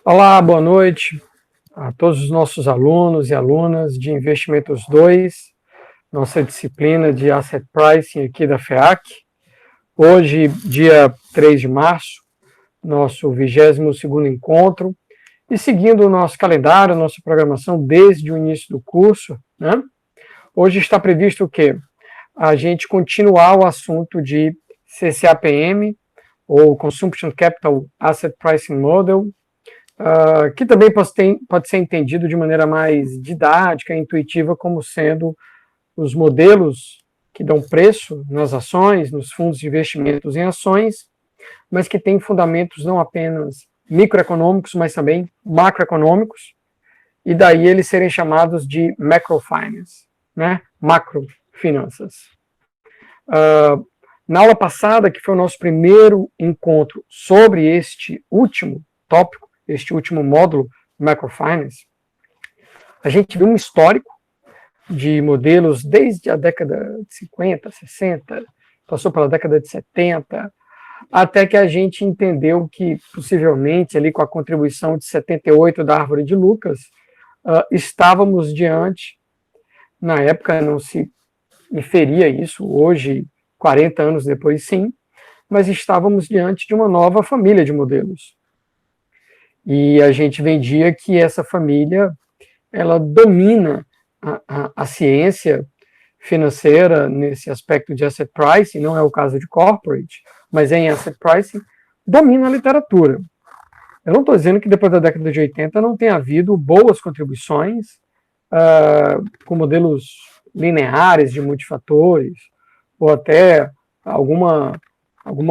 Olá, boa noite a todos os nossos alunos e alunas de Investimentos 2, nossa disciplina de Asset Pricing aqui da FEAC. Hoje, dia 3 de março, nosso 22º encontro, e seguindo o nosso calendário, nossa programação desde o início do curso, né? Hoje está previsto o quê? A gente continuar o assunto de CCAPM, ou Consumption Capital Asset Pricing Model, que também pode ser entendido de maneira mais didática e intuitiva como sendo os modelos que dão preço nas ações, nos fundos de investimentos em ações, mas que têm fundamentos não apenas microeconômicos, mas também macroeconômicos, e daí eles serem chamados de macrofinance, né? Macrofinanças. Na aula passada, que foi o nosso primeiro encontro sobre este último tópico, este último módulo, Macrofinance, a gente viu um histórico de modelos desde a década de 50, 60, passou pela década de 70, até que a gente entendeu que, possivelmente, ali com a contribuição de 78 da Árvore de Lucas, estávamos diante, na época não se inferia isso, hoje, 40 anos depois sim, mas estávamos diante de uma nova família de modelos. E a gente vendia que essa família, ela domina a ciência financeira nesse aspecto de asset pricing, não é o caso de corporate, mas em asset pricing, domina a literatura. Eu não estou dizendo que depois da década de 80 não tenha havido boas contribuições com modelos lineares de multifatores, ou até alguma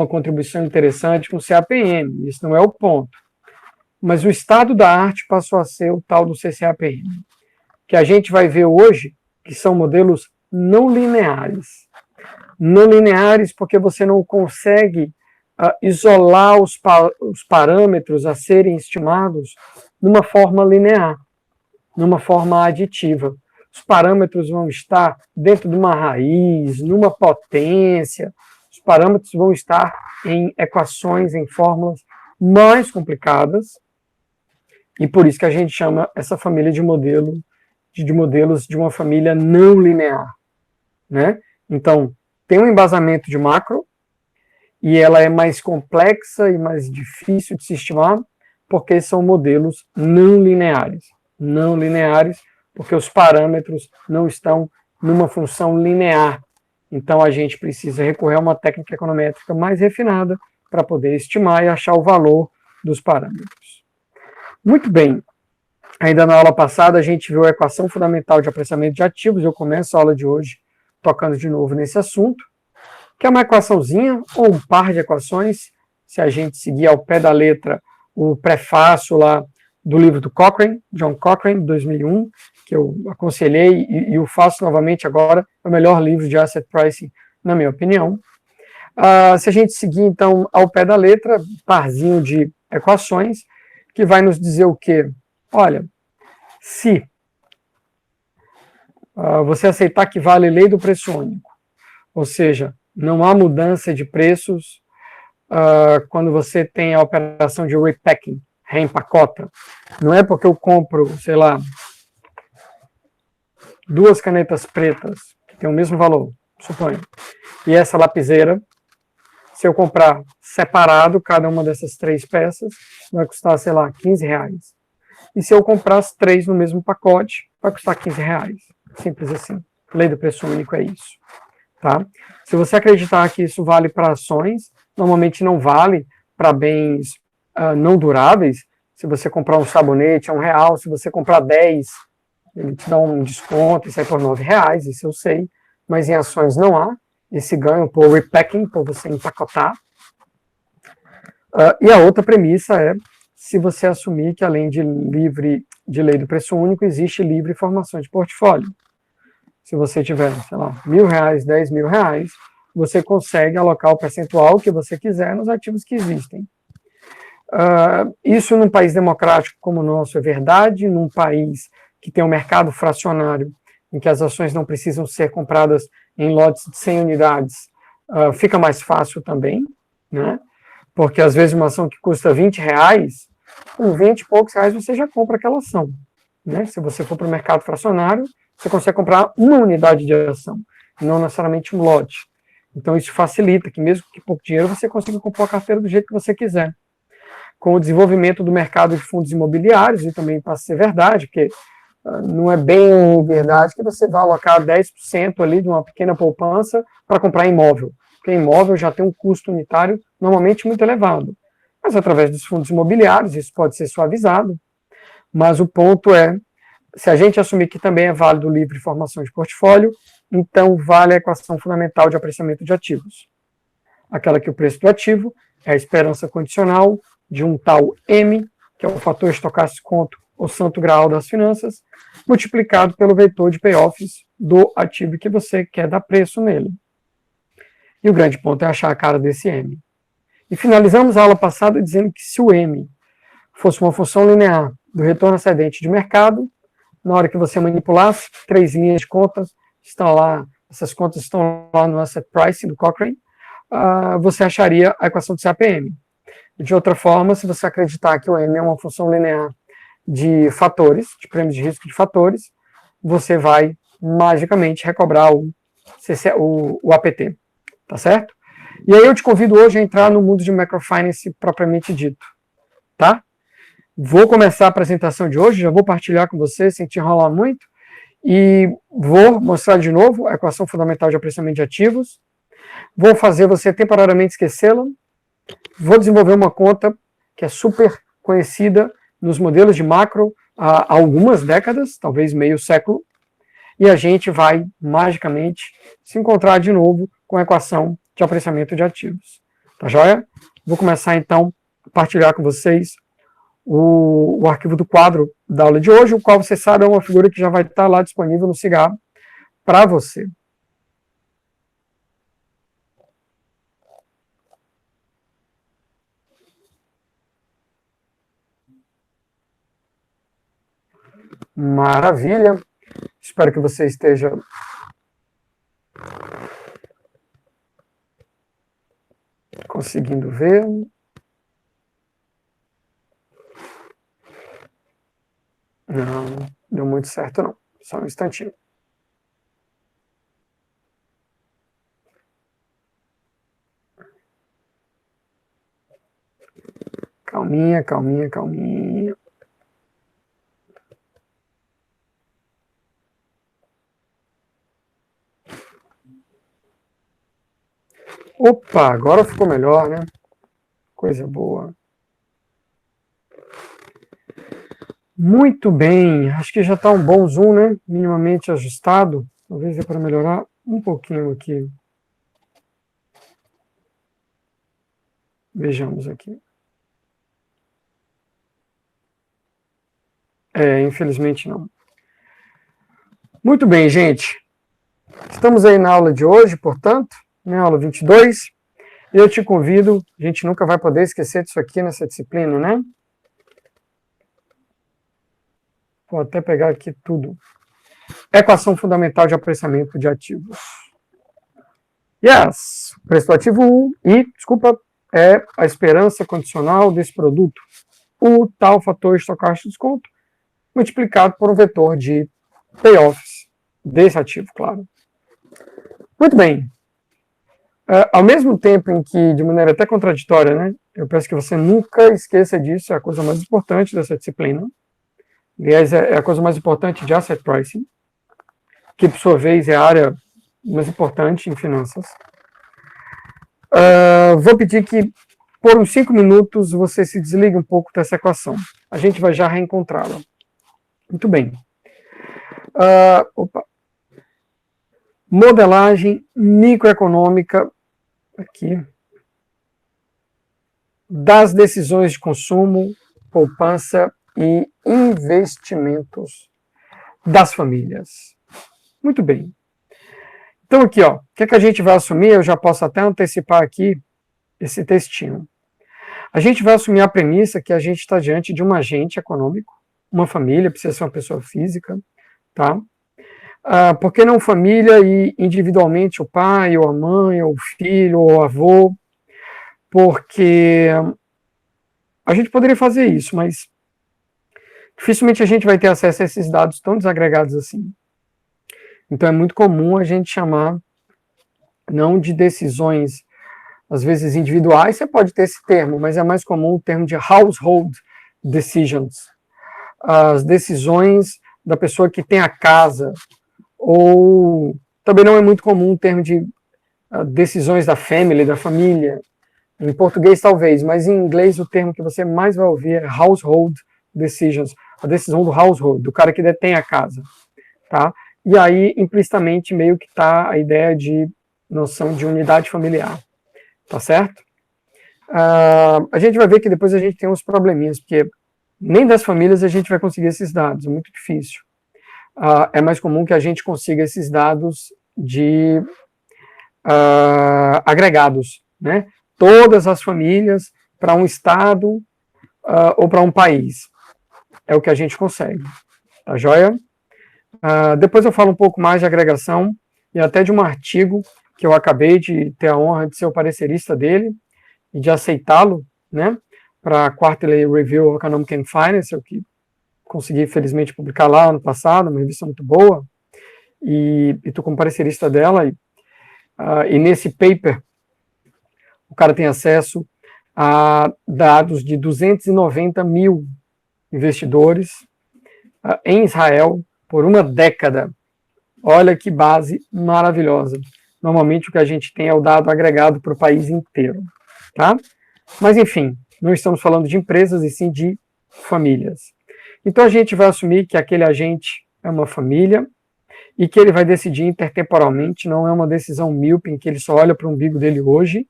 contribuição interessante com CAPM, isso não é o ponto. Mas o estado da arte passou a ser o tal do CCAPM, que a gente vai ver hoje, que são modelos não lineares. Não lineares porque você não consegue isolar os parâmetros a serem estimados numa forma linear, numa forma aditiva. Os parâmetros vão estar dentro de uma raiz, numa potência, os parâmetros vão estar em equações, em fórmulas mais complicadas, e por isso que a gente chama essa família de modelos de uma família não linear, né? Então, tem um embasamento de macro, e ela é mais complexa e mais difícil de se estimar, porque são modelos não lineares. Não lineares, porque os parâmetros não estão numa função linear. Então, a gente precisa recorrer a uma técnica econométrica mais refinada para poder estimar e achar o valor dos parâmetros. Muito bem. Ainda na aula passada, a gente viu a equação fundamental de apreciamento de ativos. Eu começo a aula de hoje tocando de novo nesse assunto, que é uma equaçãozinha ou um par de equações, se a gente seguir ao pé da letra o prefácio lá do livro do Cochrane, John Cochrane, de 2001, que eu aconselhei e o faço novamente agora, é o melhor livro de asset pricing, na minha opinião. Se a gente seguir, então, ao pé da letra, parzinho de equações, que vai nos dizer o quê? Olha, se você aceitar que vale lei do preço único, ou seja, não há mudança de preços quando você tem a operação de repacking, reempacota. Não é porque eu compro, sei lá, 2 canetas pretas, que tem o mesmo valor, suponho, e essa lapiseira, se eu comprar separado cada uma dessas 3 peças, vai custar, sei lá, R$15. E se eu comprar as 3 no mesmo pacote, vai custar R$15. Simples assim. Lei do preço único é isso. Tá? Se você acreditar que isso vale para ações, normalmente não vale para bens não duráveis. Se você comprar um sabonete a R$1, se você comprar 10, ele te dá um desconto e sai por R$9, isso eu sei. Mas em ações não há esse ganho por repacking, por você empacotar. E a outra premissa é se você assumir que além de lei do preço único, existe livre formação de portfólio. Se você tiver, sei lá, R$1.000, R$10.000, você consegue alocar o percentual que você quiser nos ativos que existem. Isso num país democrático como o nosso é verdade, num país que tem um mercado fracionário, em que as ações não precisam ser compradas em lotes de 100 unidades, fica mais fácil também, né? Porque às vezes uma ação que custa R$20, com 20 e poucos reais você já compra aquela ação. Né? Se você for para o mercado fracionário, você consegue comprar uma unidade de ação, não necessariamente um lote. Então isso facilita que mesmo com pouco dinheiro você consiga comprar a carteira do jeito que você quiser. Com o desenvolvimento do mercado de fundos imobiliários, e também passa a ser verdade, porque não é bem verdade que você vai alocar 10% ali de uma pequena poupança para comprar imóvel, porque imóvel já tem um custo unitário normalmente muito elevado. Mas através dos fundos imobiliários isso pode ser suavizado, mas o ponto é, se a gente assumir que também é válido o livre de formação de portfólio, então vale a equação fundamental de apreciamento de ativos. Aquela que o preço do ativo é a esperança condicional de um tal M, que é o fator estocástico conto, o santo graal das finanças, multiplicado pelo vetor de payoffs do ativo que você quer dar preço nele. E o grande ponto é achar a cara desse M. E finalizamos a aula passada dizendo que se o M fosse uma função linear do retorno ascendente de mercado, na hora que você manipulasse 3 linhas de contas, estão lá, essas contas estão lá no Asset Pricing do Cochrane, você acharia a equação do CAPM. De outra forma, se você acreditar que o M é uma função linear de fatores, de prêmios de risco de fatores, você vai magicamente recobrar o APT, tá certo? E aí eu te convido hoje a entrar no mundo de microfinance propriamente dito, tá? Vou começar a apresentação de hoje, já vou partilhar com você sem te enrolar muito, e vou mostrar de novo a equação fundamental de apreciamento de ativos, vou fazer você temporariamente esquecê-la, vou desenvolver uma conta que é super conhecida nos modelos de macro há algumas décadas, talvez meio século, e a gente vai magicamente se encontrar de novo com a equação de apreciamento de ativos. Tá joia? Vou começar então a partilhar com vocês o arquivo do quadro da aula de hoje, o qual você sabe é uma figura que já vai estar lá disponível no Cigarro para você. Maravilha. Espero que você esteja conseguindo ver. Não, deu muito certo não. Só um instantinho. Calminha, calminha, calminha. Opa, agora ficou melhor, né? Coisa boa. Muito bem, acho que já está um bom zoom, né? Minimamente ajustado. Talvez dê para melhorar um pouquinho aqui. Vejamos aqui. Infelizmente não. Muito bem, gente. Estamos aí na aula de hoje, portanto, né, aula 22. E eu te convido, a gente nunca vai poder esquecer disso aqui nessa disciplina, né? Vou até pegar aqui tudo. Equação fundamental de apreciamento de ativos. Yes! Preço do ativo 1 e, desculpa, é a esperança condicional desse produto. O tal fator estocástico de desconto multiplicado por um vetor de payoffs desse ativo, claro. Muito bem. Ao mesmo tempo em que, de maneira até contraditória, né, eu peço que você nunca esqueça disso, é a coisa mais importante dessa disciplina. Aliás, é a coisa mais importante de Asset Pricing, que, por sua vez, é a área mais importante em finanças. Vou pedir que, por uns 5 minutos, você se desligue um pouco dessa equação. A gente vai já reencontrá-la. Muito bem. Modelagem microeconômica aqui das decisões de consumo, poupança e investimentos das famílias. Muito bem. Então aqui, ó, o que é que a gente vai assumir? Eu já posso até antecipar aqui esse textinho. A gente vai assumir a premissa que a gente está diante de um agente econômico, uma família, precisa ser uma pessoa física, tá? Por que não família e individualmente o pai, ou a mãe, ou o filho, ou o avô? Porque A gente poderia fazer isso, mas dificilmente a gente vai ter acesso a esses dados tão desagregados assim. Então é muito comum a gente chamar não de decisões, às vezes individuais, você pode ter esse termo, mas é mais comum o termo de household decisions. As decisões da pessoa que tem a casa, ou também não é muito comum o termo de decisões da family, da família. Em português talvez, mas em inglês o termo que você mais vai ouvir é household decisions, a decisão do household, do cara que detém a casa, tá? E aí, implicitamente, meio que está a ideia de noção de unidade familiar, tá certo? A gente vai ver que depois a gente tem uns probleminhas, porque nem das famílias a gente vai conseguir esses dados, é muito difícil. É mais comum que a gente consiga esses dados de agregados, né? Todas as famílias para um estado ou para um país. É o que a gente consegue, tá joia? Depois eu falo um pouco mais de agregação e até de um artigo que eu acabei de ter a honra de ser o parecerista dele e de aceitá-lo, né, para a Quarterly Review of Economic and Finance, o que consegui, felizmente, publicar lá ano passado, uma revista muito boa, e estou como parecerista dela, e nesse paper o cara tem acesso a dados de 290 mil investidores em Israel por uma década. Olha que base maravilhosa. Normalmente o que a gente tem é o dado agregado para o país inteiro, tá? Mas enfim, não estamos falando de empresas e sim de famílias. Então a gente vai assumir que aquele agente é uma família e que ele vai decidir intertemporalmente, não é uma decisão míope em que ele só olha para o umbigo dele hoje.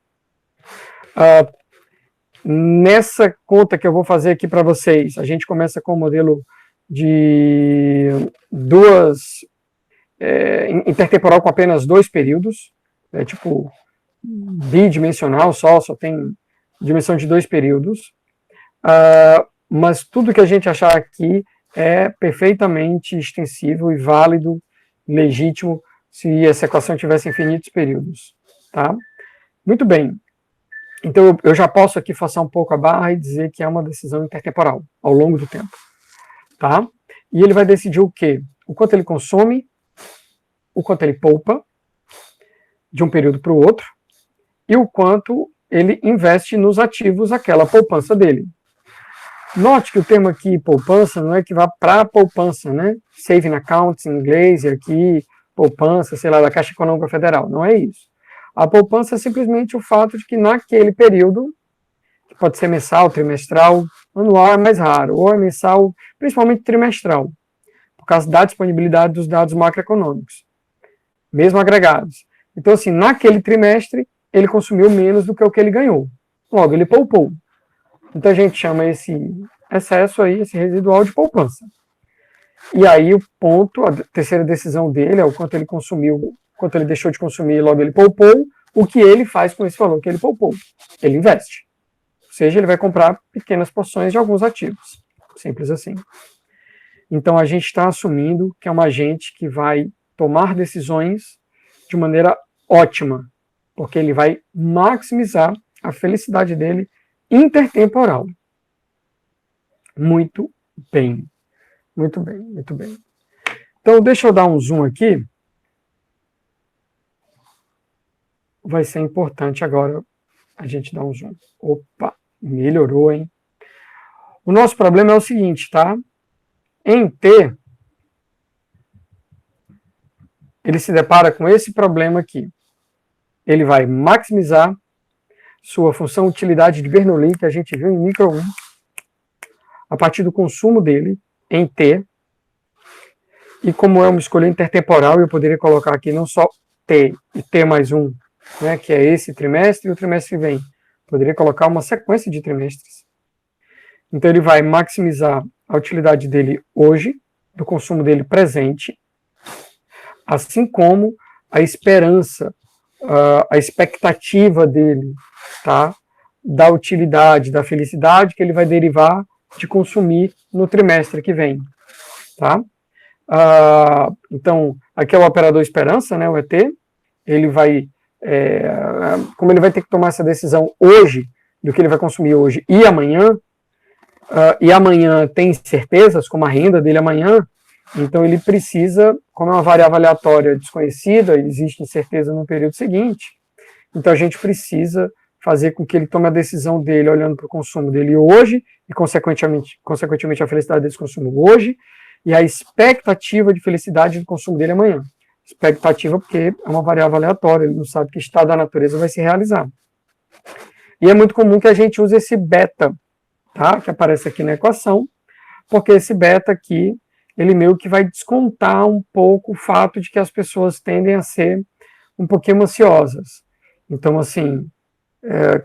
Nessa conta que eu vou fazer aqui para vocês, a gente começa com o modelo de intertemporal com apenas 2 períodos, tipo bidimensional só tem dimensão de 2 períodos, mas tudo que a gente achar aqui é perfeitamente extensível e válido, legítimo, se essa equação tivesse infinitos períodos, tá? Muito bem. Então eu já posso aqui forçar um pouco a barra e dizer que é uma decisão intertemporal, ao longo do tempo, tá? E ele vai decidir o quê? O quanto ele consome, o quanto ele poupa, de um período para o outro, e o quanto ele investe nos ativos, aquela poupança dele. Note que o termo aqui, poupança, não é que vá para poupança, né? Saving accounts em inglês, e aqui poupança, sei lá, da Caixa Econômica Federal. Não é isso. A poupança é simplesmente o fato de que naquele período, que pode ser mensal, trimestral, anual é mais raro, ou é mensal, principalmente trimestral, por causa da disponibilidade dos dados macroeconômicos, mesmo agregados. Então, assim, naquele trimestre, ele consumiu menos do que o que ele ganhou. Logo, ele poupou. Então, a gente chama esse excesso aí, esse residual de poupança. E aí, o ponto, a terceira decisão dele é o quanto ele consumiu, quanto ele deixou de consumir, logo ele poupou, o que ele faz com esse valor que ele poupou. Ele investe. Ou seja, ele vai comprar pequenas porções de alguns ativos. Simples assim. Então, a gente está assumindo que é um agente que vai tomar decisões de maneira ótima, porque ele vai maximizar a felicidade dele intertemporal. Muito bem. Muito bem, muito bem. Então, deixa eu dar um zoom aqui. Vai ser importante agora a gente dar um zoom. Opa, melhorou, hein? O nosso problema é o seguinte, tá? Em T, ele se depara com esse problema aqui. Ele vai maximizar sua função utilidade de Bernoulli, que a gente viu em micro 1, a partir do consumo dele em T. E como é uma escolha intertemporal, eu poderia colocar aqui não só T e T mais 1, né, que é esse trimestre e o trimestre que vem. Poderia colocar uma sequência de trimestres. Então ele vai maximizar a utilidade dele hoje, do consumo dele presente, assim como a esperança, a expectativa dele, tá, da utilidade, da felicidade que ele vai derivar de consumir no trimestre que vem. Tá? Então, aqui é o operador esperança, né, o ET, ele vai, como ele vai ter que tomar essa decisão hoje, do que ele vai consumir hoje e amanhã, e amanhã tem incertezas, como a renda dele amanhã, então ele precisa, como é uma variável aleatória desconhecida, existe incerteza no período seguinte, então a gente precisa fazer com que ele tome a decisão dele olhando para o consumo dele hoje, e consequentemente a felicidade desse consumo hoje, e a expectativa de felicidade do consumo dele amanhã. Expectativa porque é uma variável aleatória, ele não sabe que estado da natureza vai se realizar. E é muito comum que a gente use esse beta, tá? Que aparece aqui na equação, porque esse beta aqui, ele meio que vai descontar um pouco o fato de que as pessoas tendem a ser um pouquinho ansiosas. Então, assim,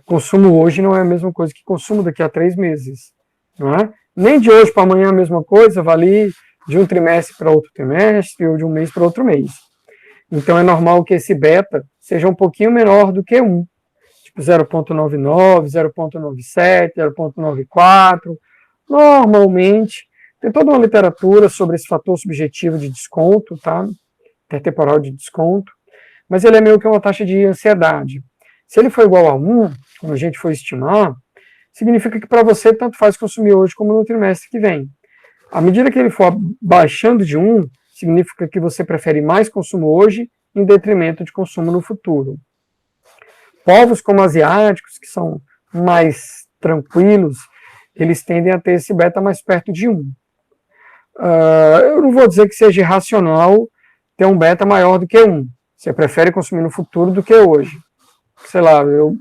consumo hoje não é a mesma coisa que consumo daqui a 3 meses, não é? Nem de hoje para amanhã a mesma coisa, vale de um trimestre para outro trimestre, ou de um mês para outro mês. Então é normal que esse beta seja um pouquinho menor do que 1, tipo 0,99, 0,97, 0,94. Normalmente, tem toda uma literatura sobre esse fator subjetivo de desconto, tá? Intertemporal de desconto, mas ele é meio que uma taxa de ansiedade. Se ele for igual a 1, quando a gente for estimar, significa que para você tanto faz consumir hoje como no trimestre que vem. À medida que ele for baixando de 1, significa que você prefere mais consumo hoje em detrimento de consumo no futuro. Povos como asiáticos, que são mais tranquilos, eles tendem a ter esse beta mais perto de 1. Eu não vou dizer que seja irracional ter um beta maior do que 1. Você prefere consumir no futuro do que hoje. Sei lá, eu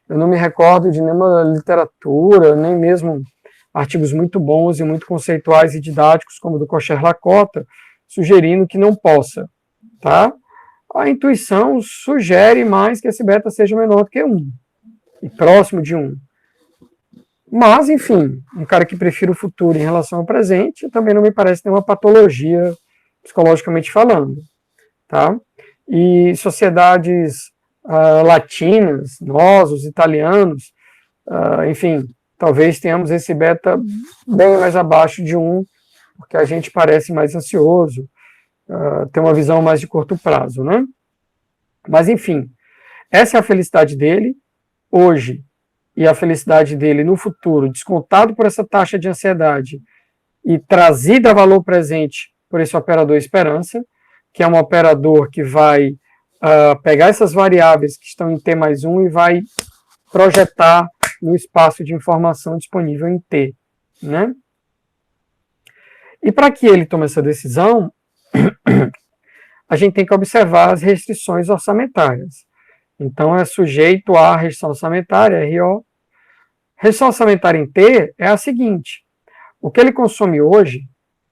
não me recordo de nenhuma literatura, nem mesmo artigos muito bons e muito conceituais e didáticos, como o do Kocher-Lakota, sugerindo que não possa, tá? A intuição sugere mais que esse beta seja menor do que 1, e próximo de 1. Mas, enfim, um cara que prefere o futuro em relação ao presente também não me parece ter uma patologia psicologicamente falando, tá? E sociedades latinas, nós, os italianos, enfim, talvez tenhamos esse beta bem mais abaixo de 1, porque a gente parece mais ansioso, tem uma visão mais de curto prazo, né? Mas, enfim, essa é a felicidade dele hoje e a felicidade dele no futuro, descontado por essa taxa de ansiedade e trazida a valor presente por esse operador esperança, que é um operador que vai pegar essas variáveis que estão em T mais 1 e vai projetar no espaço de informação disponível em T, né? E para que ele tome essa decisão, a gente tem que observar as restrições orçamentárias. Então, é sujeito à restrição orçamentária, RO. Restrição orçamentária em T é a seguinte: o que ele consome hoje,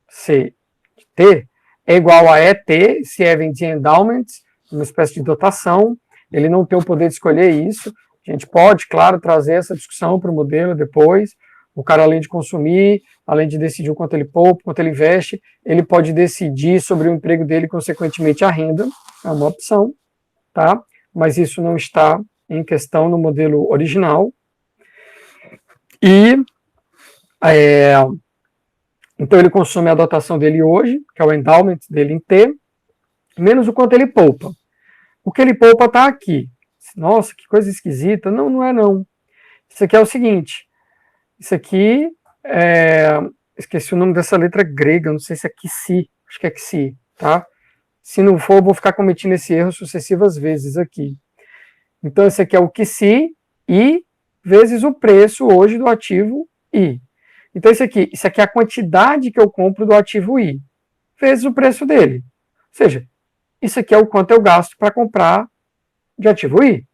C de T, é igual a ET, se Event Endowment, uma espécie de dotação. Ele não tem o poder de escolher isso. A gente pode, claro, trazer essa discussão para o modelo depois. O cara, além de consumir, além de decidir o quanto ele poupa, quanto ele investe, ele pode decidir sobre o emprego dele, consequentemente a renda. É uma opção, tá? Mas isso não está em questão no modelo original. E então ele consome a dotação dele hoje, que é o endowment dele em T, menos o quanto ele poupa. O que ele poupa está aqui. Nossa, que coisa esquisita. Não, não é não. Isso aqui é o seguinte. Isso aqui esqueci o nome dessa letra grega, não sei se é Xi, acho que é Xi, tá? Se não for, eu vou ficar cometendo esse erro sucessivas vezes aqui. Então, esse aqui é o Xi, I, vezes o preço hoje do ativo I. Então, isso aqui é a quantidade que eu compro do ativo I, vezes o preço dele. Ou seja, isso aqui é o quanto eu gasto para comprar de ativo I.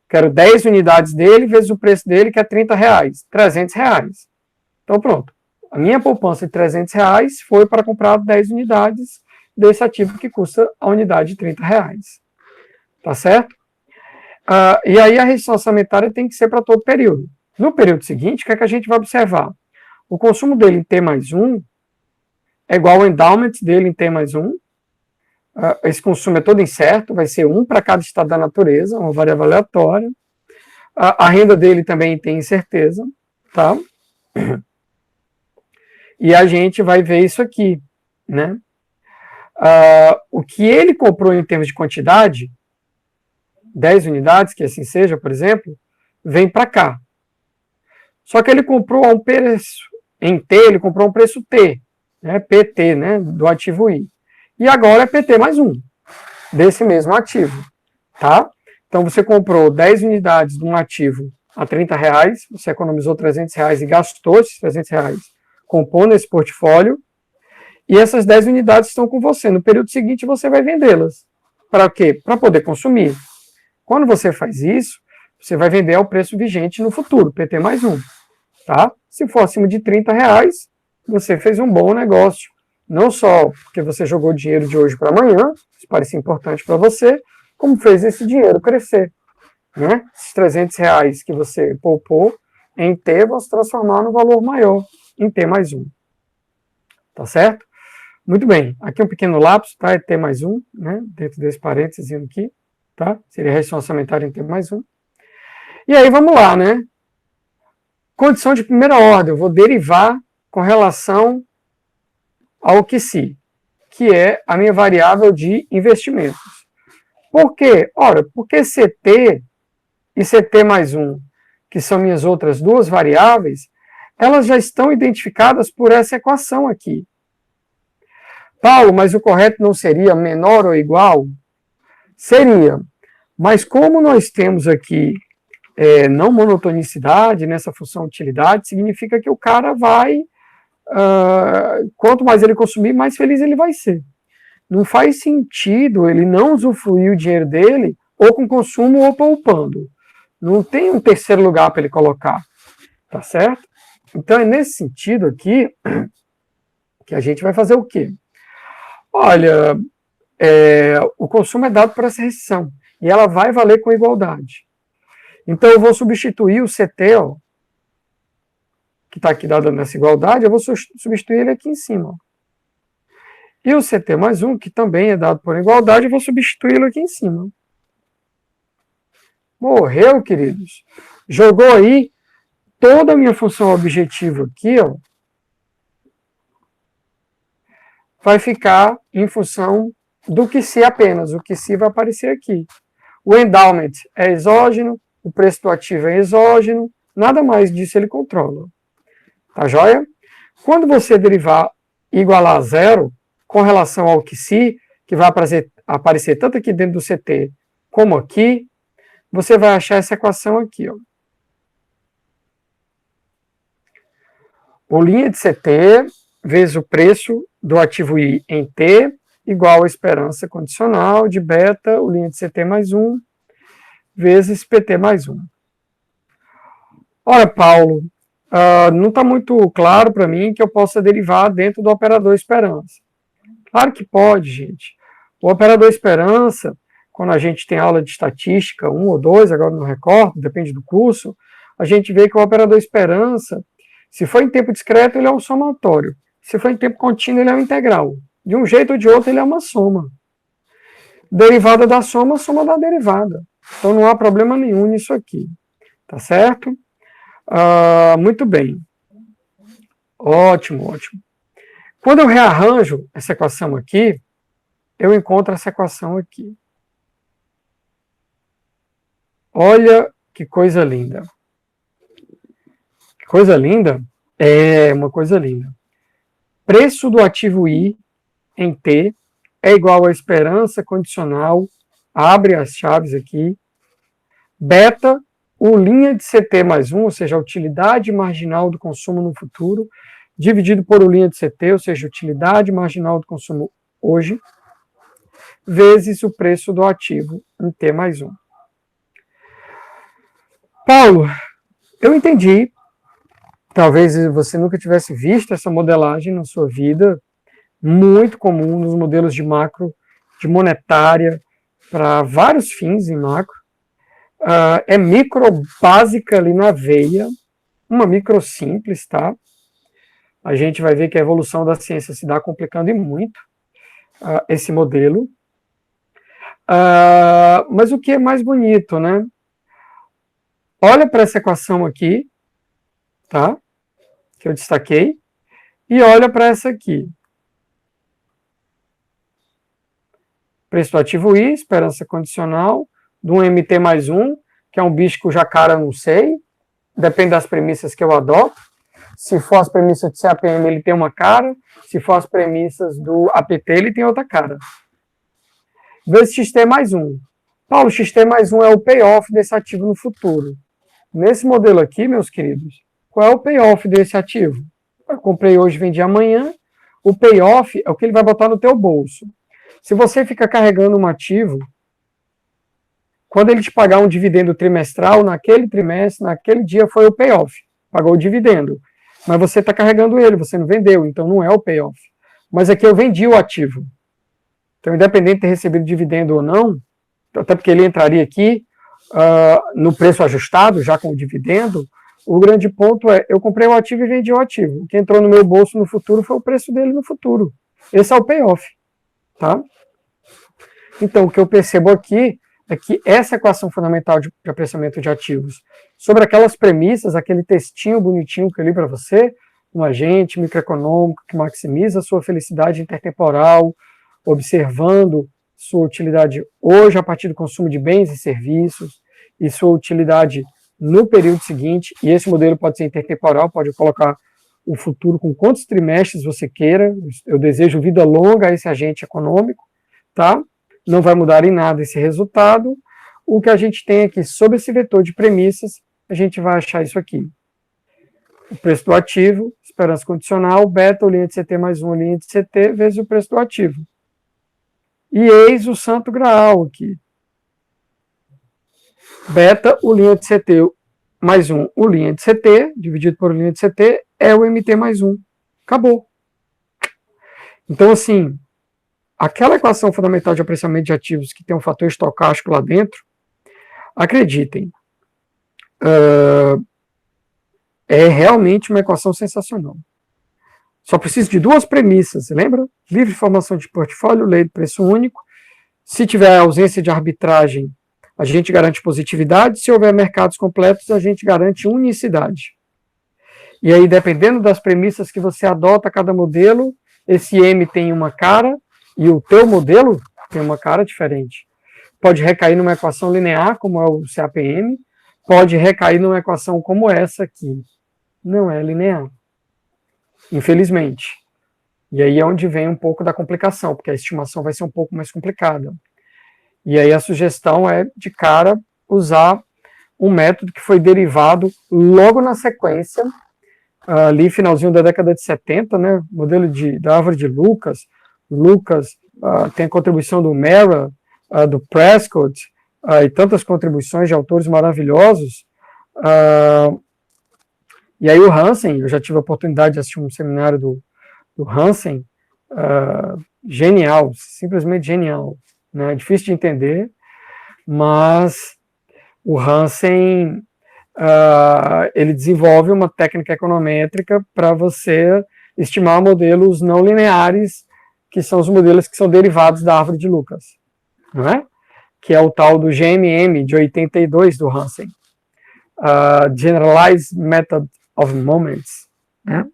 Quero 10 unidades dele, vezes o preço dele, que é R$30, R$300. Então, pronto. A minha poupança de R$300 foi para comprar 10 unidades desse ativo que custa a unidade de R$30. Tá certo? E aí a restrição orçamentária tem que ser para todo período. No período seguinte, o que é que a gente vai observar? O consumo dele em T mais 1 é igual ao endowment dele em T mais 1. Esse consumo é todo incerto, vai ser 1 para cada estado da natureza, uma variável aleatória. A renda dele também tem incerteza, tá? E a gente vai ver isso aqui, né? O que ele comprou em termos de quantidade, 10 unidades, que assim seja, por exemplo, vem para cá. Só que ele comprou a um preço em T, ele comprou um preço T, né, PT, né, do ativo I. E agora é PT mais 1, desse mesmo ativo, tá? Então você comprou 10 unidades de um ativo a R$30, você economizou R$300 e gastou esses R$300 compondo esse portfólio, e essas 10 unidades estão com você. No período seguinte você vai vendê-las. Para quê? Para poder consumir. Quando você faz isso, você vai vender ao preço vigente no futuro, PT mais 1. Tá? Se for acima de R$30, você fez um bom negócio. Não só porque você jogou dinheiro de hoje para amanhã, isso parecia importante para você, como fez esse dinheiro crescer. Né? Esses R$300 que você poupou em T vão se transformar no valor maior, em T mais 1. Tá certo? Muito bem. Aqui um pequeno lapso, tá? É T mais 1, né? Dentro desse parênteses aqui, tá? Seria restrição orçamentária em T mais 1. E aí vamos lá, né? Condição de primeira ordem, eu vou derivar com relação ao QSI, que é a minha variável de investimentos. Por quê? Ora, porque CT e CT mais 1, que são minhas outras duas variáveis, elas já estão identificadas por essa equação aqui. Paulo, mas o correto não seria menor ou igual? Seria, mas como nós temos aqui não monotonicidade nessa função utilidade, significa que o cara vai, quanto mais ele consumir, mais feliz ele vai ser. Não faz sentido ele não usufruir o dinheiro dele ou com consumo ou poupando. Não tem um terceiro lugar para ele colocar, tá certo? Então é nesse sentido aqui que a gente vai fazer o quê? Olha, o consumo é dado por essa restrição e ela vai valer com igualdade. Então eu vou substituir o CT, ó, que está aqui dado nessa igualdade, eu vou substituir ele aqui em cima. Ó. E o CT mais 1, que também é dado por igualdade, eu vou substituí-lo aqui em cima. Morreu, queridos. Jogou aí toda a minha função objetivo aqui, ó, vai ficar em função do QSI apenas. O QSI vai aparecer aqui. O endowment é exógeno, o preço do ativo é exógeno, nada mais disso ele controla. Tá joia? Quando você derivar igualar a zero com relação ao QSI, que vai aparecer tanto aqui dentro do CT como aqui, você vai achar essa equação aqui. Ó. O linha de CT vezes o preço do ativo I em T igual a esperança condicional de beta, o linha de CT mais 1, vezes PT mais 1. Ora, Paulo, não está muito claro para mim que eu possa derivar dentro do operador esperança. Claro que pode, gente. O operador esperança, quando a gente tem aula de estatística 1 ou 2, agora não recordo, depende do curso, a gente vê que o operador esperança, se for em tempo discreto, ele é um somatório. Se for em tempo contínuo, ele é um integral. De um jeito ou de outro, ele é uma soma. Derivada da soma, soma da derivada. Então não há problema nenhum nisso aqui. Tá certo? Muito bem. Ótimo, ótimo. Quando eu rearranjo essa equação aqui, eu encontro essa equação aqui. Olha que coisa linda. Que coisa linda? É uma coisa linda. Preço do ativo I em T é igual a esperança condicional, abre as chaves aqui, beta, o linha de CT mais 1, ou seja, a utilidade marginal do consumo no futuro, dividido por o linha de CT, ou seja, utilidade marginal do consumo hoje, vezes o preço do ativo em T mais 1. Paulo, eu entendi. Talvez você nunca tivesse visto essa modelagem na sua vida, muito comum nos modelos de macro, de monetária, para vários fins em macro. É micro básica ali na veia, uma micro simples, tá? A gente vai ver que a evolução da ciência se dá complicando e muito esse modelo. Mas o que é mais bonito, né? Olha para essa equação aqui, tá? Que eu destaquei, e olha para essa aqui. Preço do ativo I, esperança condicional, do MT mais 1, que é um bicho que o jacara não sei, depende das premissas que eu adoto. Se for as premissas do CAPM, ele tem uma cara. Se for as premissas do APT, ele tem outra cara. Vezes XT mais 1. Paulo, XT mais 1 é o payoff desse ativo no futuro. Nesse modelo aqui, meus queridos, qual é o payoff desse ativo? Eu comprei hoje, vendi amanhã. O payoff é o que ele vai botar no teu bolso. Se você fica carregando um ativo, quando ele te pagar um dividendo trimestral, naquele trimestre, naquele dia foi o payoff. Pagou o dividendo. Mas você está carregando ele, você não vendeu, então não é o payoff. Mas aqui eu vendi o ativo. Então, independente de ter recebido dividendo ou não, até porque ele entraria aqui no preço ajustado, já com o dividendo, o grande ponto é, eu comprei o ativo e vendi o ativo. O que entrou no meu bolso no futuro foi o preço dele no futuro. Esse é o payoff. Tá? Então, o que eu percebo aqui é que essa equação fundamental de apreciamento de ativos, sobre aquelas premissas, aquele textinho bonitinho que eu li para você, um agente microeconômico que maximiza a sua felicidade intertemporal, observando sua utilidade hoje a partir do consumo de bens e serviços, e sua utilidade no período seguinte, e esse modelo pode ser intertemporal, pode colocar o futuro com quantos trimestres você queira, eu desejo vida longa a esse agente econômico, tá? Não vai mudar em nada esse resultado. O que a gente tem aqui sobre esse vetor de premissas, a gente vai achar isso aqui. O preço do ativo, esperança condicional, beta, o linha de CT mais 1, linha de CT, vezes o preço do ativo. E eis o santo graal aqui. Beta, o linha de CT mais 1, o linha de CT, dividido por linha de CT, é o MT mais 1. Acabou. Então, assim, aquela equação fundamental de apreciamento de ativos que tem um fator estocástico lá dentro, acreditem, é realmente uma equação sensacional. Só precisa de duas premissas, lembra? Livre formação de portfólio, lei do preço único. Se tiver ausência de arbitragem, a gente garante positividade. Se houver mercados completos, a gente garante unicidade. E aí, dependendo das premissas que você adota a cada modelo, esse M tem uma cara e o teu modelo tem uma cara diferente. Pode recair numa equação linear, como é o CAPM, pode recair numa equação como essa aqui. Não é linear, infelizmente. E aí é onde vem um pouco da complicação, porque a estimação vai ser um pouco mais complicada. E aí a sugestão é, de cara, usar um método que foi derivado logo na sequência, ali finalzinho da década de 70, né, modelo da árvore de Lucas. Lucas tem a contribuição do Mera, do Prescott, e tantas contribuições de autores maravilhosos. E aí o Hansen, eu já tive a oportunidade de assistir um seminário do Hansen, genial, simplesmente genial. Né? Difícil de entender, mas o Hansen ele desenvolve uma técnica econométrica para você estimar modelos não lineares, que são os modelos que são derivados da árvore de Lucas, não é? Que é o tal do GMM de 82 do Hansen, Generalized Method of Moments, né?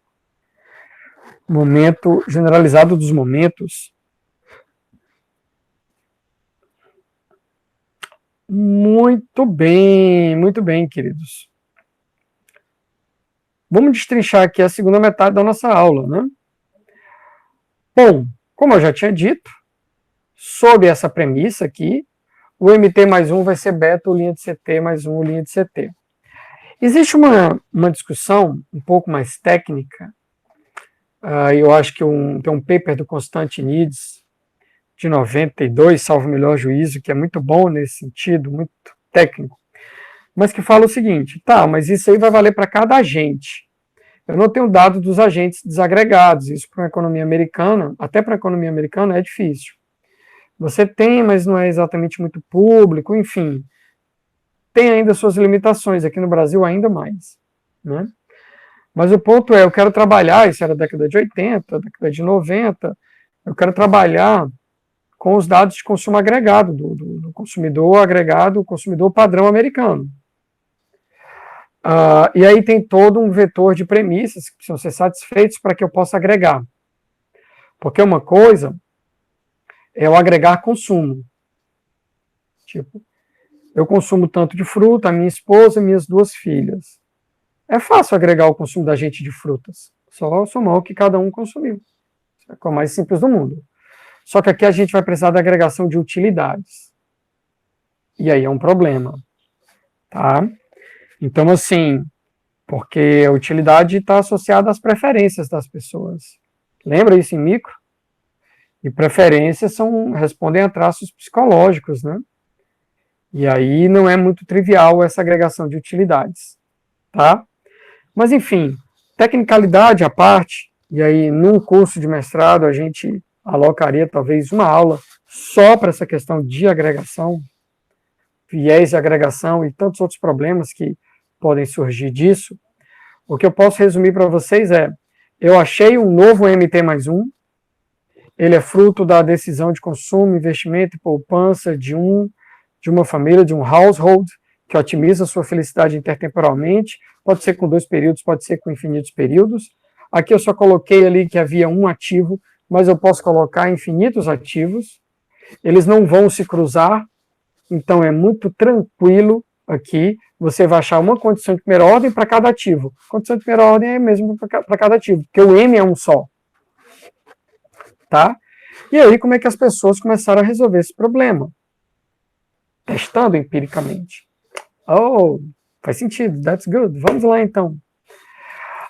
Momento generalizado dos momentos. Muito bem, queridos. Vamos destrinchar aqui a segunda metade da nossa aula, né? Bom, como eu já tinha dito, sob essa premissa aqui, o MT mais 1 vai ser beta, o linha de CT mais 1, linha de CT. Existe uma discussão um pouco mais técnica, eu acho que tem um paper do Constantinides, de 92, salvo o melhor juízo, que é muito bom nesse sentido, muito técnico, mas que fala o seguinte, tá, mas isso aí vai valer para cada agente. Eu não tenho dado dos agentes desagregados, isso para uma economia americana, até para a economia americana é difícil. Você tem, mas não é exatamente muito público, enfim, tem ainda suas limitações, aqui no Brasil ainda mais, né? Mas o ponto é, eu quero trabalhar, isso era a década de 80, década de 90, eu quero trabalhar com os dados de consumo agregado, do consumidor agregado, o consumidor padrão americano. E aí tem todo um vetor de premissas que precisam ser satisfeitos para que eu possa agregar. Porque uma coisa é o agregar consumo. Tipo, eu consumo tanto de fruta, a minha esposa e minhas duas filhas. É fácil agregar o consumo da gente de frutas. Só somar o que cada um consumiu. É o mais simples do mundo. Só que aqui a gente vai precisar da agregação de utilidades. E aí é um problema. Tá? Então, assim, porque a utilidade está associada às preferências das pessoas. Lembra isso em micro? E preferências respondem a traços psicológicos, né? E aí não é muito trivial essa agregação de utilidades, tá? Mas, enfim, tecnicalidade à parte, e aí num curso de mestrado a gente alocaria talvez uma aula só para essa questão de agregação, viés de agregação e tantos outros problemas que podem surgir disso. O que eu posso resumir para vocês é, eu achei um novo MT+1, ele é fruto da decisão de consumo, investimento e poupança de uma família, de um household, que otimiza sua felicidade intertemporalmente, pode ser com 2 períodos, pode ser com infinitos períodos. Aqui eu só coloquei ali que havia um ativo, mas eu posso colocar infinitos ativos, eles não vão se cruzar, então é muito tranquilo aqui, você vai achar uma condição de primeira ordem para cada ativo. Condição de primeira ordem é mesmo para cada ativo, porque o M é um só. Tá? E aí, como é que as pessoas começaram a resolver esse problema? Testando empiricamente. Oh, faz sentido, that's good. Vamos lá, então.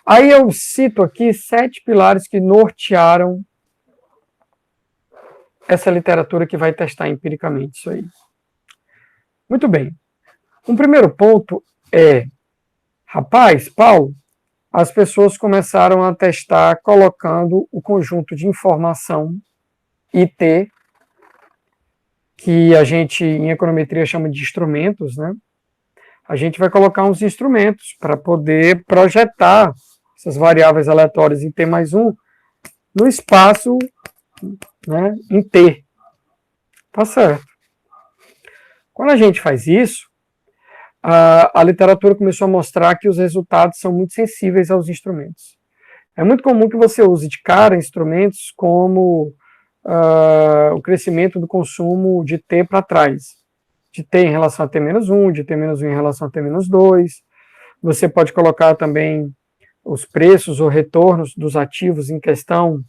Aí eu cito aqui 7 pilares que nortearam essa literatura que vai testar empiricamente isso aí. Muito bem. Um primeiro ponto é, rapaz, Paulo, as pessoas começaram a testar colocando o conjunto de informação IT, que a gente em econometria chama de instrumentos, né? A gente vai colocar uns instrumentos para poder projetar essas variáveis aleatórias em T+1 no espaço, né, em T. Tá certo. Quando a gente faz isso, a literatura começou a mostrar que os resultados são muito sensíveis aos instrumentos. É muito comum que você use de cara instrumentos como o crescimento do consumo de T para trás. De T em relação a T-1, de T-1 em relação a T-2. Você pode colocar também os preços ou retornos dos ativos em questão,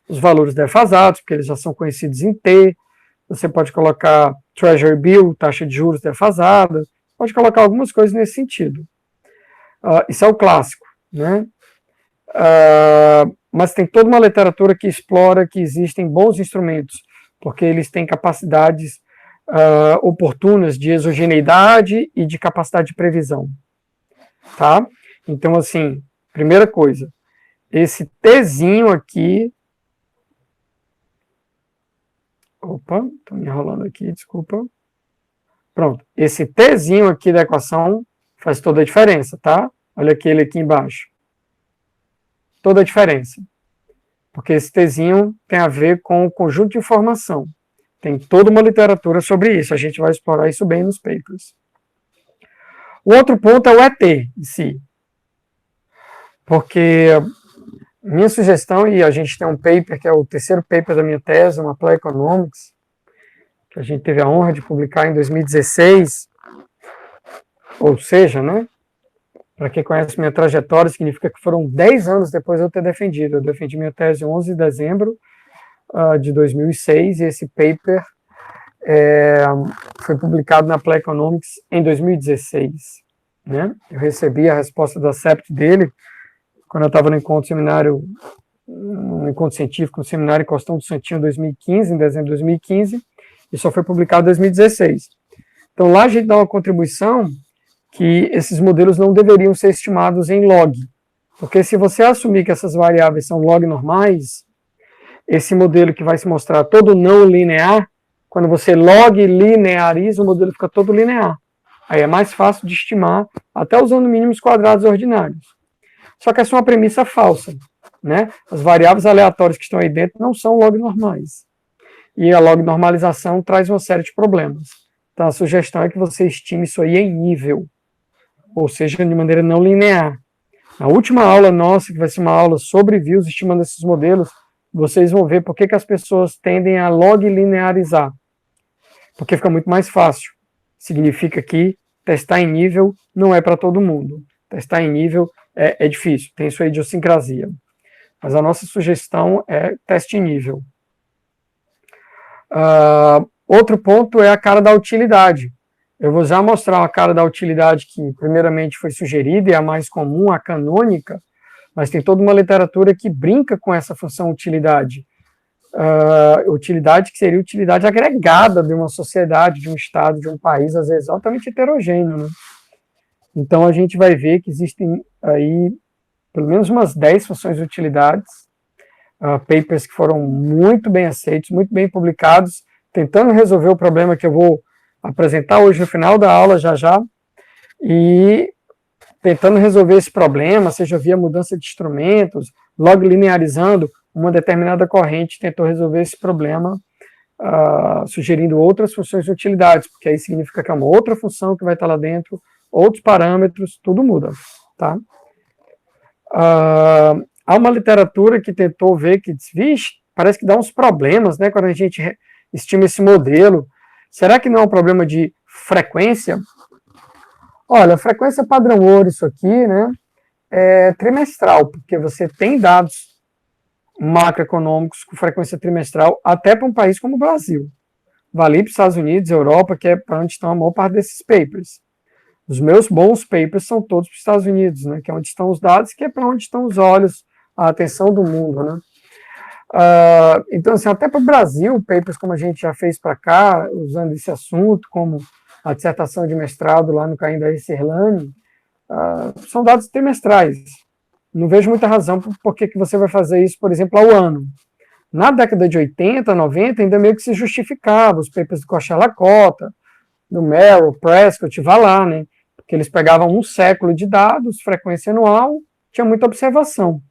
os valores defasados, porque eles já são conhecidos em T. Você pode colocar Treasury Bill, taxa de juros defasada, pode colocar algumas coisas nesse sentido. Isso é o clássico, né? Mas tem toda uma literatura que explora que existem bons instrumentos, porque eles têm capacidades oportunas de exogeneidade e de capacidade de previsão. Tá? Então, assim, primeira coisa, esse Tzinho aqui... Opa, estou me enrolando aqui, desculpa. Pronto, esse Tzinho aqui da equação faz toda a diferença, tá? Olha aquele aqui embaixo. Toda a diferença. Porque esse Tzinho tem a ver com o conjunto de informação. Tem toda uma literatura sobre isso, a gente vai explorar isso bem nos papers. O outro ponto é o ET em si. Porque minha sugestão, e a gente tem um paper, que é o terceiro paper da minha tese, uma Apply Economics, que a gente teve a honra de publicar em 2016, ou seja, né, para quem conhece minha trajetória, significa que foram 10 anos depois de eu ter defendido. Eu defendi minha tese em 11 de dezembro de 2006, e esse paper foi publicado na Apply Economics em 2016. Né? Eu recebi a resposta da CEPT dele, quando eu estava no encontro científico, no seminário em Costão do Santinho, em 2015, em dezembro de 2015, e só foi publicado em 2016. Então, lá a gente dá uma contribuição que esses modelos não deveriam ser estimados em log, porque se você assumir que essas variáveis são log normais, esse modelo que vai se mostrar todo não linear, quando você log lineariza, o modelo fica todo linear. Aí é mais fácil de estimar, até usando mínimos quadrados ordinários. Só que essa é uma premissa falsa, né? As variáveis aleatórias que estão aí dentro não são log normais. E a log normalização traz uma série de problemas. Então a sugestão é que você estime isso aí em nível, ou seja, de maneira não linear. Na última aula nossa, que vai ser uma aula sobre views, estimando esses modelos, vocês vão ver por que as pessoas tendem a log linearizar. Porque fica muito mais fácil. Significa que testar em nível não é para todo mundo. Testar em nível é difícil, tem sua idiosincrasia. Mas a nossa sugestão é teste em nível. Outro ponto é a cara da utilidade. Eu vou já mostrar a cara da utilidade que primeiramente foi sugerida e é a mais comum, a canônica, mas tem toda uma literatura que brinca com essa função utilidade. Utilidade que seria utilidade agregada de uma sociedade, de um estado, de um país, às vezes altamente heterogêneo, né? Então a gente vai ver que existem aí pelo menos umas 10 funções de utilidades, papers que foram muito bem aceitos, muito bem publicados, tentando resolver o problema que eu vou apresentar hoje no final da aula, já, e tentando resolver esse problema, seja via mudança de instrumentos, log linearizando uma determinada corrente, tentou resolver esse problema, sugerindo outras funções de utilidades, porque aí significa que é uma outra função que vai estar lá dentro, outros parâmetros, tudo muda, tá? Há uma literatura que tentou ver que, vixe, parece que dá uns problemas, né, quando a gente estima esse modelo. Será que não é um problema de frequência? Olha, frequência padrão ouro, isso aqui, né, é trimestral, porque você tem dados macroeconômicos com frequência trimestral, até para um país como o Brasil. Vale para os Estados Unidos, Europa, que é para onde estão a maior parte desses papers. Os meus bons papers são todos para os Estados Unidos, né, que é onde estão os dados, que é para onde estão os olhos, a atenção do mundo, né. Então, assim, até para o Brasil, papers como a gente já fez para cá, usando esse assunto, como a dissertação de mestrado lá no Caim da Cirlane, são dados trimestrais. Não vejo muita razão por que você vai fazer isso, por exemplo, ao ano. Na década de 80, 90, ainda meio que se justificava, os papers do Kocher-Lakota, do Merrill, Prescott, vá lá, né? Porque eles pegavam um século de dados, frequência anual, tinha muita observação.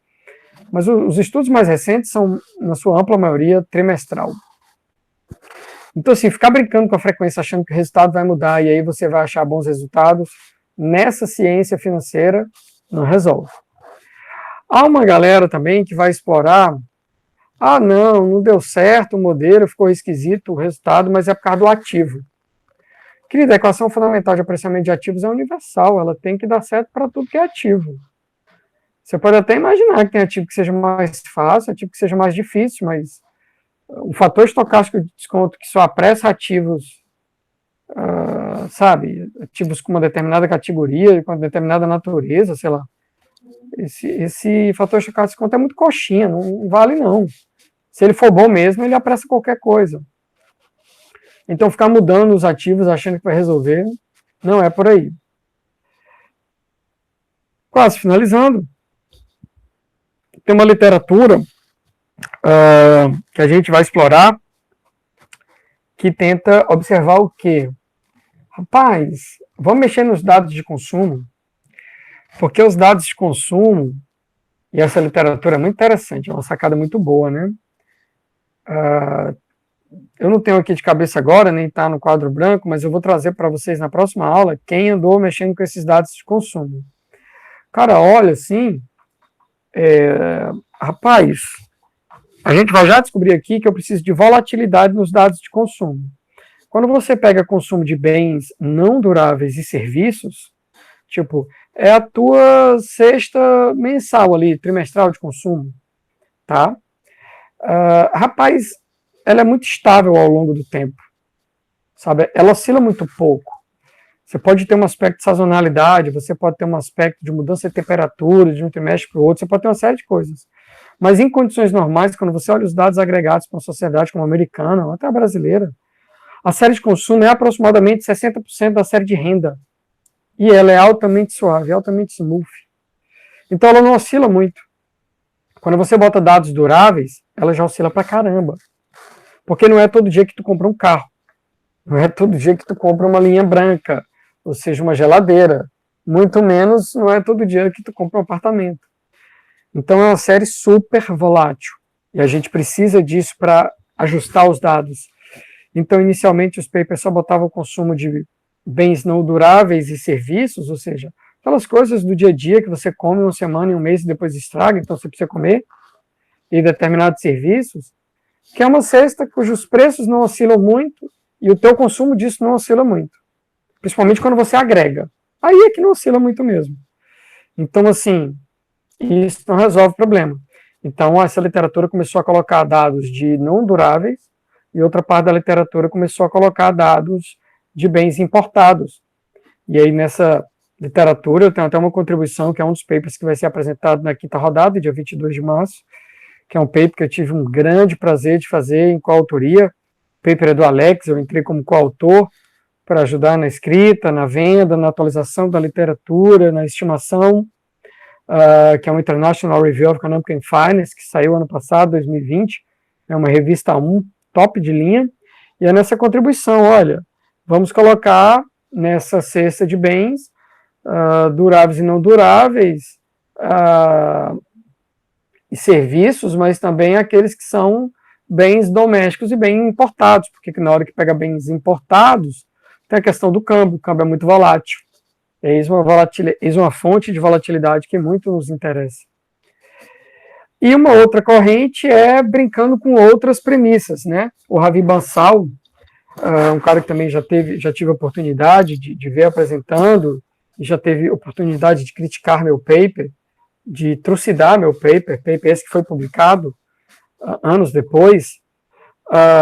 Mas os estudos mais recentes são, na sua ampla maioria, trimestral. Então, assim, ficar brincando com a frequência achando que o resultado vai mudar e aí você vai achar bons resultados, nessa ciência financeira, não resolve. Há uma galera também que vai explorar, não deu certo o modelo, ficou esquisito o resultado, mas é por causa do ativo. Querida, a equação fundamental de apreciamento de ativos é universal, ela tem que dar certo para tudo que é ativo. Você pode até imaginar que tem ativo que seja mais fácil, ativo que seja mais difícil, mas o fator estocástico de desconto que só apressa ativos, ativos com uma determinada categoria, com uma determinada natureza, sei lá, esse fator estocástico de desconto é muito coxinha, não vale não. Se ele for bom mesmo, ele apressa qualquer coisa. Então, ficar mudando os ativos, achando que vai resolver, não é por aí. Quase finalizando. Tem uma literatura que a gente vai explorar que tenta observar o quê? Rapaz, vamos mexer nos dados de consumo, porque os dados de consumo, e essa literatura é muito interessante, é uma sacada muito boa, né? Eu não tenho aqui de cabeça agora, nem está no quadro branco, mas eu vou trazer para vocês na próxima aula quem andou mexendo com esses dados de consumo. Cara, olha assim, rapaz, a gente vai já descobrir aqui que eu preciso de volatilidade nos dados de consumo. Quando você pega consumo de bens não duráveis e serviços, tipo, é a tua cesta mensal ali, trimestral de consumo, tá? Rapaz, ela é muito estável ao longo do tempo, sabe? Ela oscila muito pouco. Você pode ter um aspecto de sazonalidade, você pode ter um aspecto de mudança de temperatura de um trimestre para o outro, você pode ter uma série de coisas. Mas em condições normais, quando você olha os dados agregados para uma sociedade como a americana, ou até a brasileira, a série de consumo é aproximadamente 60% da série de renda. E ela é altamente suave, altamente smooth. Então ela não oscila muito. Quando você bota dados duráveis, ela já oscila pra caramba. Porque não é todo dia que tu compra um carro. Não é todo dia que tu compra uma linha branca, ou seja, uma geladeira. Muito menos não é todo dia que tu compra um apartamento. Então é uma série super volátil. E a gente precisa disso para ajustar os dados. Então, inicialmente, os papers só botavam o consumo de bens não duráveis e serviços, ou seja, aquelas coisas do dia a dia que você come uma semana e um mês e depois estraga, então você precisa comer, e determinados serviços, que é uma cesta cujos preços não oscilam muito e o teu consumo disso não oscila muito. Principalmente quando você agrega. Aí é que não oscila muito mesmo. Então, assim, isso não resolve o problema. Então, essa literatura começou a colocar dados de não duráveis e outra parte da literatura começou a colocar dados de bens importados. E aí, nessa literatura, eu tenho até uma contribuição, que é um dos papers que vai ser apresentado na quinta rodada, dia 22 de março, que é um paper que eu tive um grande prazer de fazer em coautoria. O paper é do Alex, eu entrei como coautor para ajudar na escrita, na venda, na atualização da literatura, na estimação, que é um International Review of Economic and Finance, que saiu ano passado, 2020, é uma revista 1, top de linha, e é nessa contribuição, olha, vamos colocar nessa cesta de bens, duráveis e não duráveis, e serviços, mas também aqueles que são bens domésticos e bem importados, porque na hora que pega bens importados, tem a questão do câmbio, o câmbio é muito volátil. Eis uma fonte de volatilidade que muito nos interessa. E uma outra corrente é brincando com outras premissas, né? O Ravi Bansal, um cara que também já tive a oportunidade de ver apresentando, e já teve oportunidade de criticar meu paper, de trucidar meu paper esse que foi publicado anos depois.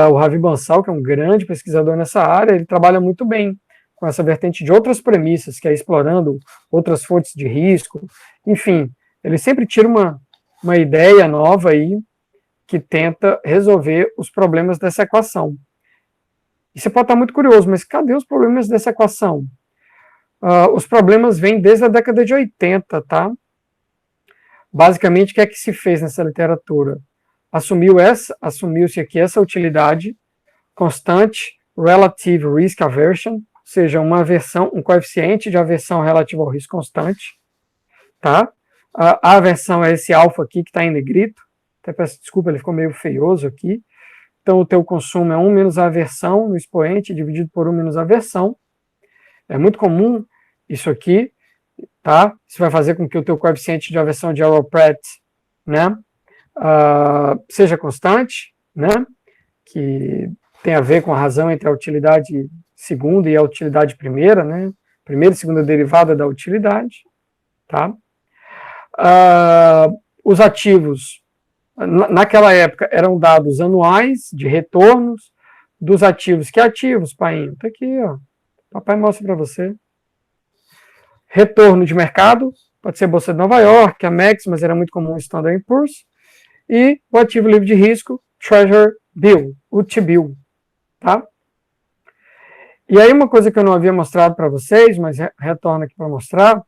O Ravi Bansal, que é um grande pesquisador nessa área, ele trabalha muito bem com essa vertente de outras premissas, que é explorando outras fontes de risco, enfim, ele sempre tira uma ideia nova aí, que tenta resolver os problemas dessa equação. E você pode estar muito curioso, mas cadê os problemas dessa equação? Os problemas vêm desde a década de 80, tá? Basicamente, o que é que se fez nessa literatura? Assumiu-se aqui essa utilidade constante relative risk aversion, ou seja, um coeficiente de aversão relativo ao risco constante, tá? A aversão é esse alfa aqui que está em negrito, até peço desculpa, ele ficou meio feioso aqui. Então, o teu consumo é 1 menos a aversão no expoente, dividido por 1 menos a aversão. É muito comum isso aqui, tá? Isso vai fazer com que o teu coeficiente de aversão de Arrow-Pratt, né, seja constante, né, que tem a ver com a razão entre a utilidade segunda e a utilidade primeira, né, primeira e segunda derivada da utilidade, tá? Os ativos, naquela época, eram dados anuais de retornos dos ativos. Que ativos, Painho? Tá aqui, ó. Papai mostra para você. Retorno de mercado, pode ser Bolsa de Nova York, a Mex, mas era muito comum o Standard & Poor's, e o ativo livre de risco, Treasury Bill, o T-Bill, tá? E aí uma coisa que eu não havia mostrado para vocês, mas retorno aqui para mostrar,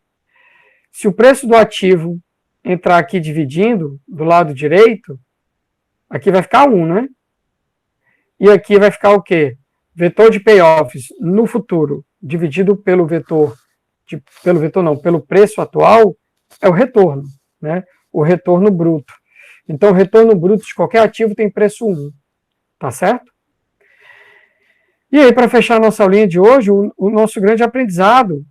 se o preço do ativo entrar aqui dividindo, do lado direito, aqui vai ficar 1, né? E aqui vai ficar o quê? Vetor de payoffs no futuro, dividido pelo pelo preço atual, é o retorno, né? O retorno bruto. Então, o retorno bruto de qualquer ativo tem preço 1, tá certo? E aí, para fechar a nossa aulinha de hoje, o nosso grande aprendizado,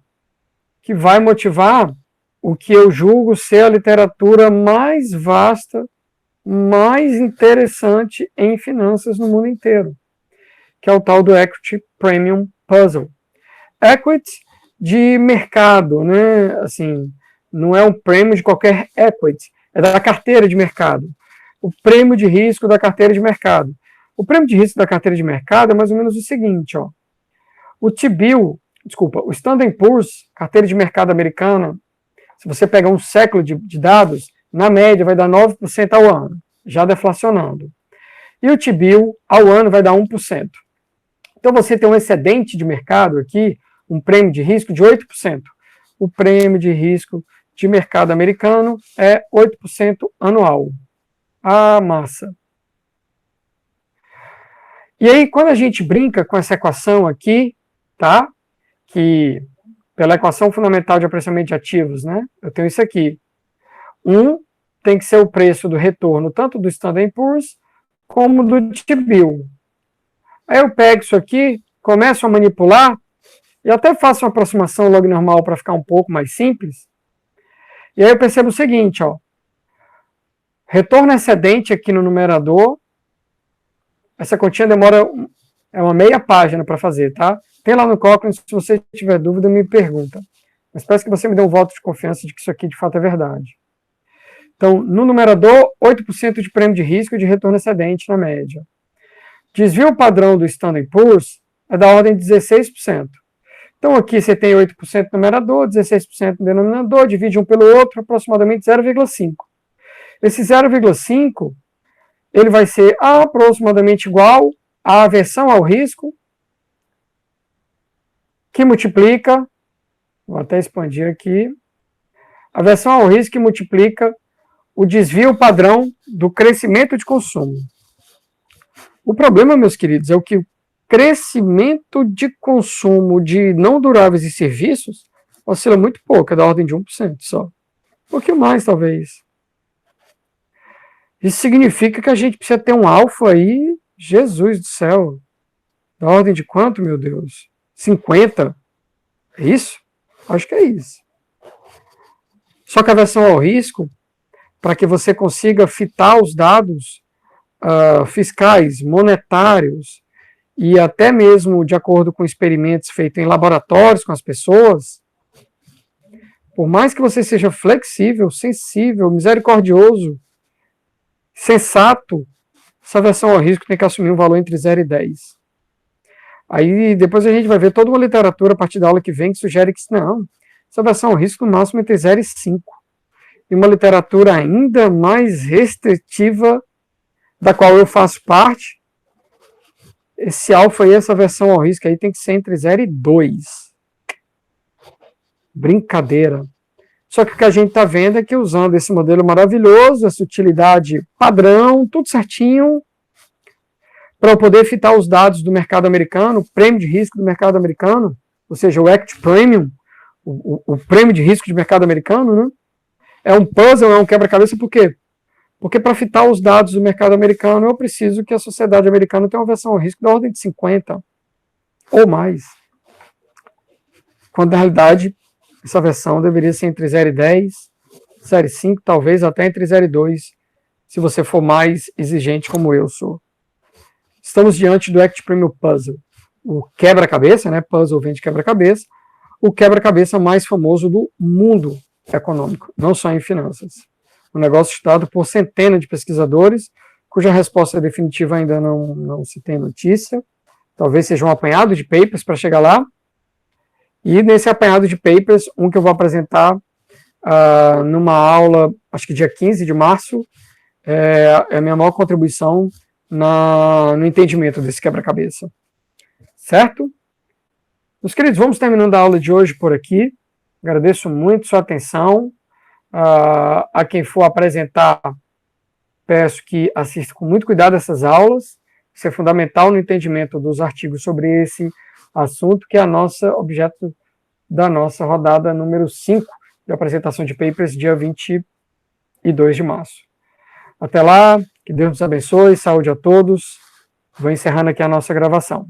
que vai motivar o que eu julgo ser a literatura mais vasta, mais interessante em finanças no mundo inteiro, que é o tal do Equity Premium Puzzle. Equity de mercado, né? Assim, não é um prêmio de qualquer equity, é da carteira de mercado. O prêmio de risco da carteira de mercado. O prêmio de risco da carteira de mercado é mais ou menos o seguinte, ó. O T-Bill, o Standard & Poor's, carteira de mercado americana, se você pegar um século de dados, na média vai dar 9% ao ano, já deflacionando. E o T-Bill, ao ano, vai dar 1%. Então você tem um excedente de mercado aqui, um prêmio de risco de 8%. O prêmio de risco de mercado americano é 8% anual. Ah, massa. E aí, quando a gente brinca com essa equação aqui, tá? Que, pela equação fundamental de apreciamento de ativos, né? Eu tenho isso aqui. Tem que ser o preço do retorno, tanto do Standard & Poor's, como do T-Bill. Aí eu pego isso aqui, começo a manipular, e até faço uma aproximação log normal para ficar um pouco mais simples. E aí eu percebo o seguinte, ó. Retorno excedente aqui no numerador. Essa continha demora uma meia página para fazer, tá? Tem lá no Cochrane, se você tiver dúvida, me pergunta. Mas peço que você me dê um voto de confiança de que isso aqui de fato é verdade. Então, no numerador, 8% de prêmio de risco e de retorno excedente na média. Desvio padrão do Standard & Poor's é da ordem de 16%. Então, aqui você tem 8% no numerador, 16% no denominador, divide um pelo outro, aproximadamente 0,5. Esse 0,5, ele vai ser aproximadamente igual à aversão ao risco, que multiplica, vou até expandir aqui, a aversão ao risco que multiplica o desvio padrão do crescimento de consumo. O problema, meus queridos, é o que o crescimento de consumo de não duráveis e serviços oscila muito pouco, é da ordem de 1% só. Um pouquinho mais, talvez. Isso significa que a gente precisa ter um alfa aí, Jesus do céu, da ordem de quanto, meu Deus? 50? É isso? Acho que é isso. Só que a aversão ao risco, para que você consiga fitar os dados fiscais, monetários, e até mesmo de acordo com experimentos feitos em laboratórios com as pessoas, por mais que você seja flexível, sensível, misericordioso, sensato, essa aversão ao risco tem que assumir um valor entre 0 e 10. Aí depois a gente vai ver toda uma literatura a partir da aula que vem que sugere que não, essa aversão ao risco no máximo entre 0 e 5. E uma literatura ainda mais restritiva, da qual eu faço parte, esse alfa e essa aversão ao risco aí tem que ser entre 0 e 2. Brincadeira. Só que o que a gente está vendo é que usando esse modelo maravilhoso, essa utilidade padrão, tudo certinho, para eu poder fitar os dados do mercado americano, o prêmio de risco do mercado americano, ou seja, o Equity Premium, o prêmio de risco de mercado americano, né? É um puzzle, é um quebra-cabeça, por quê? Porque para fitar os dados do mercado americano, eu preciso que a sociedade americana tenha uma aversão ao risco da ordem de 50 ou mais. Quando, na realidade, essa aversão deveria ser entre 0 e 10, 0 e 5, talvez até entre 0 e 2, se você for mais exigente como eu sou. Estamos diante do Equity Premium Puzzle. O quebra-cabeça, né? Puzzle vem de quebra-cabeça. O quebra-cabeça mais famoso do mundo econômico, não só em finanças. Um negócio estudado por centenas de pesquisadores, cuja resposta definitiva ainda não se tem notícia. Talvez seja um apanhado de papers para chegar lá. E nesse apanhado de papers, um que eu vou apresentar numa aula, acho que dia 15 de março, é a minha maior contribuição no entendimento desse quebra-cabeça. Certo? Meus queridos, vamos terminando a aula de hoje por aqui. Agradeço muito sua atenção. A quem for apresentar, peço que assista com muito cuidado essas aulas. Isso é fundamental no entendimento dos artigos sobre esse assunto, que é objeto da nossa rodada número 5 de apresentação de papers, dia 22 de março. Até lá, que Deus nos abençoe, saúde a todos. Vou encerrando aqui a nossa gravação.